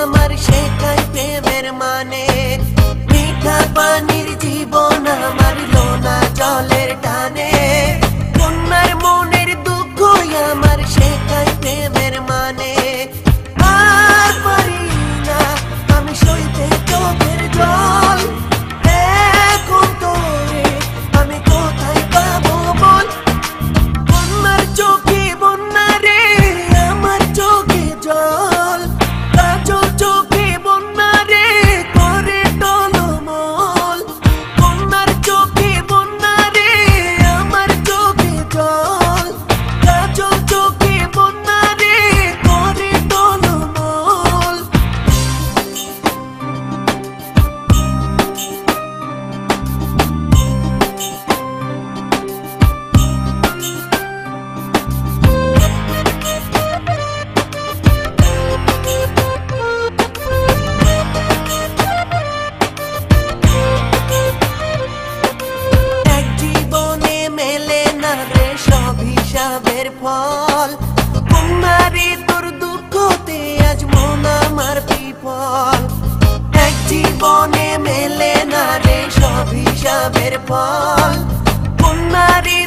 আমার শেখাই প্রেমের মানে। মিঠা পানির জীবন আমার লোনা জলের টানে। কন্যার মনের দুঃখ আমার শেখাই প্রেমের মানে। আর পারি না আমি সইতে চোখের জল। এখন তোরে আমি কোথায় পাবো বল। কন্যার চোখে বন্যা রে আমার চোখে জল। কাজল চোখে বন্যা রে করে টলমল। কন্যার চোখে বন্যা রে আমার চোখে জল। কাজল চোখে বন্যা রে করে টলমল। এক জীবনে মেলে না রে সব হিসাবের ফল। কন্যারে তোর দুঃখতে আজ মন আমার বিফল। এক জীবনে মেলে না রে সব হিসাবের ফল। কন্যারে